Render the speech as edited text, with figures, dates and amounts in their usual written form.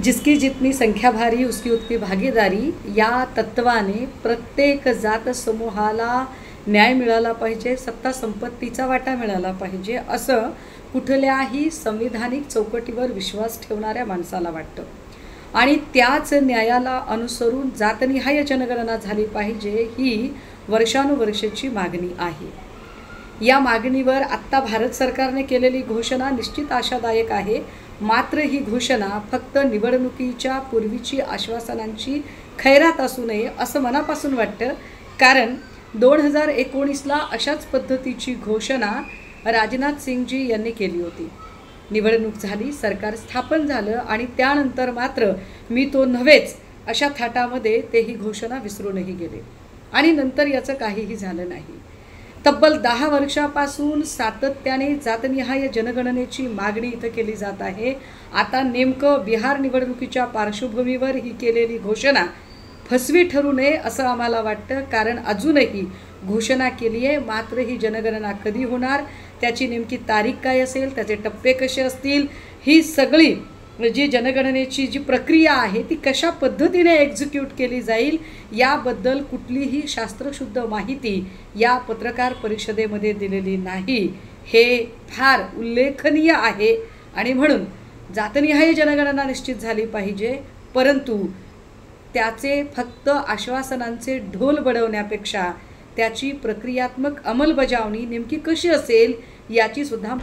जिसकी जितनी संख्या भारी उसकी उतनी भागीदारी या तत्वाने प्रत्येक जात समूहाला न्याय मिळाला पाहिजे, सत्ता संपत्तीचा वाटा मिळाला पाहिजे असं कुठल्याही संविधानिक चौकटीवर विश्वास ठेवणाऱ्या माणसाला वाटतं। आणि त्याच न्यायाला अनुसरून जातनिहाय जनगणना झाली पाहिजे ही वर्षानुवर्षाची मागणी आहे। या मागणीवर आत्ता भारत सरकारने केलेली घोषणा निश्चित आशादायक आहे। मात्र ही घोषणा फक्त निवडणुकीच्या पूर्वीची आश्वासनांची खैरात असू नये असं मनापासून वाटतं। कारण 2019ला अशाच पद्धतीची घोषणा राजनाथ सिंगजी यांनी केली होती। निवडणूक झाली, सरकार स्थापन झालं आणि त्यानंतर मात्र मी तो नव्हेच अशा थाटामध्ये ते ही घोषणा विसरूनही गेले आणि नंतर याचं काहीही झालं नाही। तब्बल 10 वर्षापासून सातत्याने जातनिहाय जनगणनेची मागणी इथं केली जात आहे। आता नेमकं बिहार निवडणुकीच्या पार्श्वभूमीवर ही केलेली घोषणा फसवी ठरू नये असं आम्हाला वाटतं। कारण अजूनही घोषणा केली आहे, मात्र ही जनगणना कधी होणार, त्याची नेमकी तारीख काय असेल, त्याचे टप्पे कसे असतील, ही सगळी जी जनगणनेची जी प्रक्रिया आहे ती कशा पद्धतीने एक्झिक्यूट केली जाईल याबद्दल कुठलीही शास्त्रशुद्ध माहिती या पत्रकार परिषदेमध्ये दिलेली नाही। हे फार उल्लेखनीय आहे आणि म्हणून जातनिहाय जनगणना निश्चित झाली पाहिजे, परंतु त्याचे फक्त आश्वासनांचे ढोल बडवण्यापेक्षा त्याची प्रक्रियात्मक अंमलबजावणी नेमकी कशी असेल याची सुद्धा